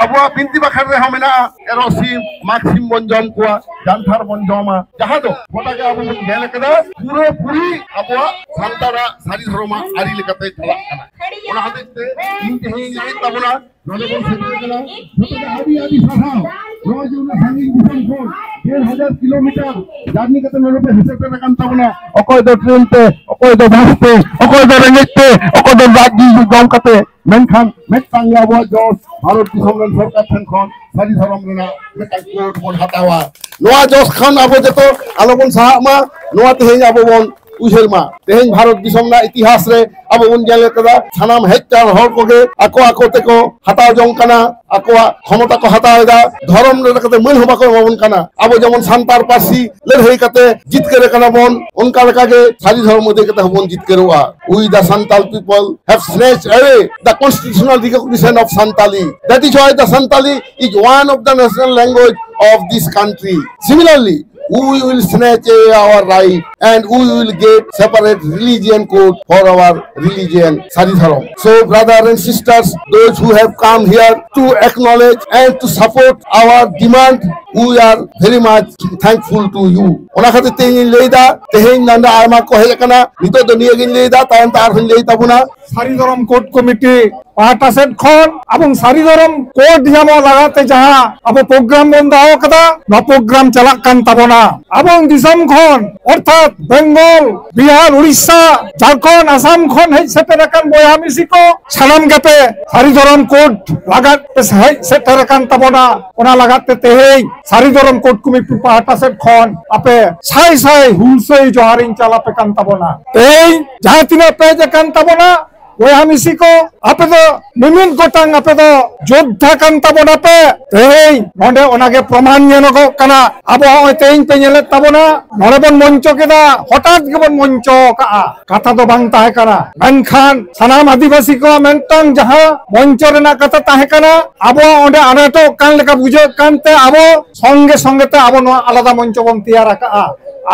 abuah binti bakar reha mena erosim maksim bon jom kuah jantar bon joma jaha do kota ke abu bon gele kada puro puri abuah santara sari dharma ari lekate chalak kana ona hadite in tehin jai tabuna node bon setere kana joto adi adi sahau roz una sanging disan khon 1000 kilometer jarni kate node pe hisab te kan tabuna okoy do train te okoy do bus te okoy do rengek te okoy do rajji jom kate menkan metang ya abuah jos Bharat Disomran Sarkar Than Khon Sari Dharam Rena Metang Court Bon Hatawa Noa Jos Khan abo jeto alobon sahak ma noa teheng abo bon उजल मा तेहें भारत दिसम ना इतिहास रे अब उन जले कदा सानाम Hector हर कोगे आको आको तेको हटाव जंग कना आकोआ क्षमता को हटाव दा धर्म रे कते मन होबा को बन कना अब जेमन सांतार पासी लड़ाई कते जीत करे कना बन उनका लका के सारी धर्म दे कते बन जीत करोआ we the Santal people have snatched away the constitutional recognition of Santali that is why the Santali is one of the national language of this country similarly we will snatch our right and we will get separate religion code for our religion Saridharam. So brothers and sisters, those who have come here to acknowledge and to support our demand, we are very much thankful to you. Ona khate tehin leida tehin nanda arma ko hekana nito dunia gin leida tayan tar hin leida buna Saridharam Court Committee Pahataset Khon abong Saridharam Court jama lagate jaha abo program bonda kada no program chalak kan tabona abong disam khon orthat Bengal Bihar Odisha Jharkhand Assam khon hej seterakan boya misiko sanam gate Saridharam Court lagat hej seterakan tabona ona lagate tehin Saridharam Court Committee Pahataset Khon ape sai sai hulsei joharin chalape kan tabona tehin jaha tina pe kan tabona boya misiko ape do nimin gotang ape do joddha kan tabona pe tehin nonde onage proman nyenogo kana abo hoy tehin pe nyele tabona nore bon moncho keda hotat ge bon moncho ka katha do bang tahe kana menkhan sanam adivasi ko mentang jaha moncho rena katha tahe kana abo onde anato kan leka bujo kan te abo songe songe te abo no alada moncho bon tiyara ka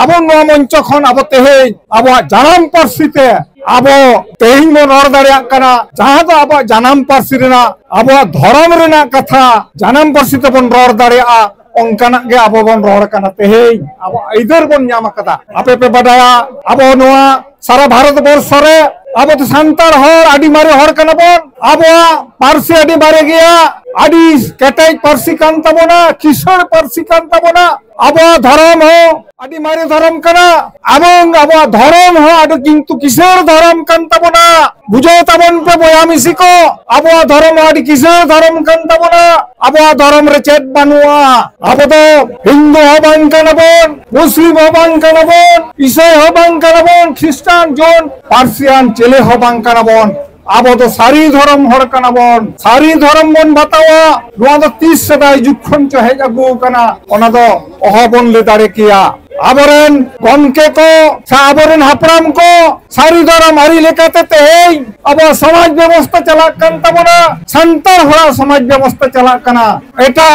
abo no moncho khon abo tehin abo janam parsite abo tehin mon ror daria kana jaha do abo janam parsi rena abo dharam rena katha janam parsi te bon ror daria ongkana ge abo bon ror kana tehin abo ider bon nyama kata ape pe badaya abo noa sara bharat borso re abo to santar hor adi mare hor kana bon abo parsi adi mare gaya adi ketai parsi kan tabona kishor parsi kan tabona abo dharam ho adi mare dharam kana abong abo dharam ho adi kintu kishor dharam kan tabona bujo tabon pe boya misiko abo dharam adi kishor dharam kan tabona abo dharam re chet banua abo to hindu ho bang kana bon muslim ho bang kana bon isai ho bang kana bon christian jon persian chele ho bang kana bon abo to sari dharam hor kana bon sari dharam bon batawa noa do 30 sedai jukhon cho hej agu kana ona do oho bon le dare kiya aboren gomke ko sa aboren hapram ko sari dharam ari lekate tehin abo samaj byabostha chalak kan tabona santar hora samaj byabostha chalak kana eta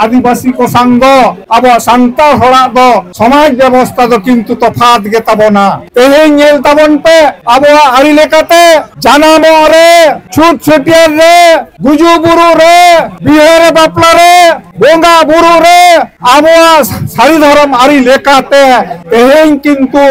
adibasi ko sango abo santar hora do samaj byabostha do kintu tofat ge tabona tehin nyel tabon pe abo ari lekate janamo re chut chutiar re guju buru re bihare bapla re bonga buru re abo Saridharam ari lekate tehin kintu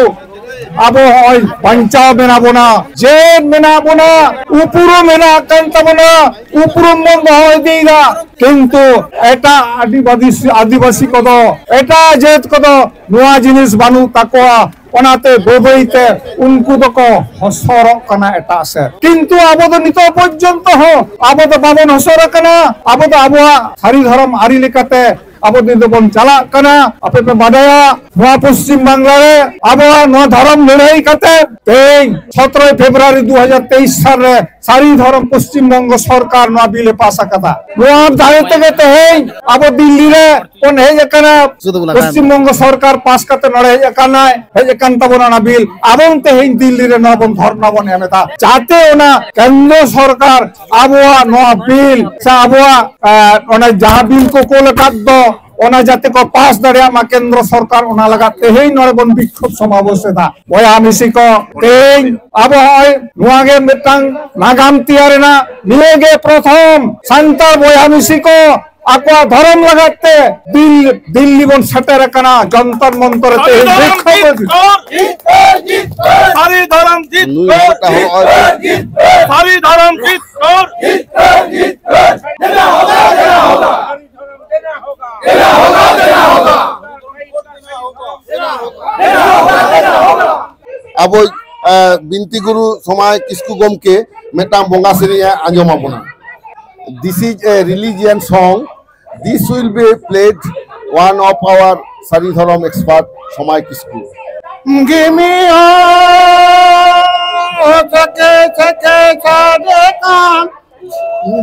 abo hoy pancha mena bona jen mena bona upuru mena kan tabona upurum mon hoy deida kintu eta adibasi kodo eta jet kodo noa jinis banu takoa onate boboite unku doko hosoro kana eta ase kintu abo do nito porjonto ho abo do babon hosoro kana abo do abo Saridharam ari lekate abo dito bon chalak kana ape pe badaya noa Paschim Bangla re abo noa dharam ladai kate tehin 17 February 2023 sal re Saridharam Paschim Bangla Sarkar noa bill e pass akata noa dare tege tehin abo Delhi re kon hej kana Paschim Bangla Sarkar pass kate nore hej kana hej kan tabona na bill abong tehin Delhi re noa bon dharna bon emeta jate ona kendra sarkar abo noa bill sa abo ona jaha bill ko kolakat do ओना जाते को पास दड़िया मा केंद्र सरकार ओना लगा तेहेई नोरे बन बिक्षोभ समावेश दा बया मिसी को तेई अब होय नुआगे मिटांग नागाम तियारेना निलेगे प्रथम सांताल बया मिसी को आकवा धर्म लगाते दिल्ली बन सटेर कना जंतर मंतर ते बिक्षोभ सारी धर्म जीत सारी धर्म जीत देना होगा देना होगा देना होगा देना होगा देना होगा अब बिनती गुरु समय किसकु गमके मेटाम बोंगा सेरी आंजमा बोना This is a religion song. This will be played one of our Saridharam expert Somay Kisku. Give me all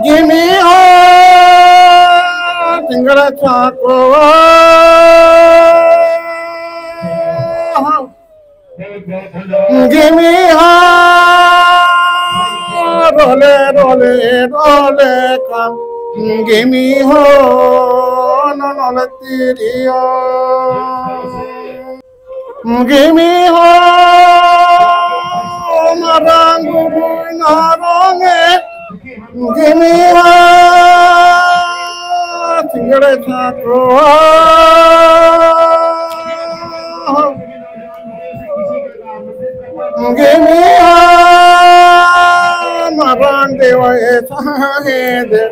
give me all Tingala Chako give me all role role role come give me all no tirio give me all marangu naronge give me all tingale chako give me all marande wa etahede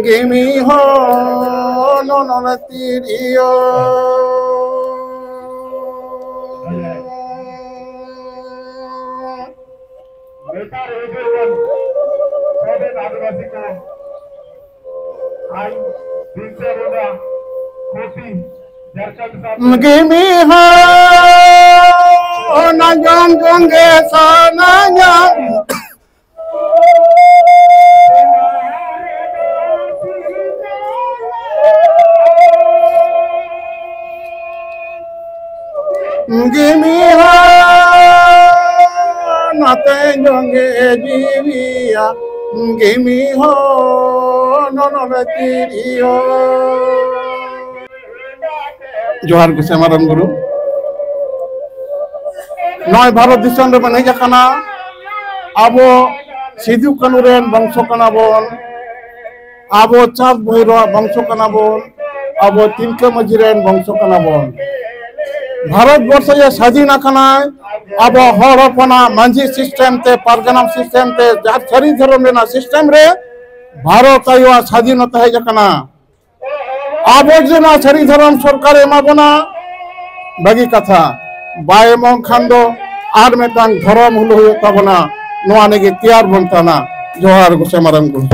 give me all no tirio give me all na jong jonge sana nyam give me all nothing jonge jiviya give me all no tirio जोहार गुसे मारन गुरु नय भारत दिसम रे बने जखाना आबो सिधु कानू rain वंशो कना bone आबो चाँद भैरव वंशो कना bone आबो तिनके मजी रेन वंशो कना बोन भारत वर्ष ये स्वाधीन कना आबो हर अपना मांझी सिस्टम ते पारगना सिस्टम ते जारी धर्म रेना सिस्टम रे भारत आयो स्वाधीनता है जखाना आबोजना सारी धर्म सरकार एमाबोना बागी कथा बाय एमन खान आर मेटांग धर्म हुलो ताबोना नोआ नेगे तैयार बनताना जोहार गुसे मारन गुरु।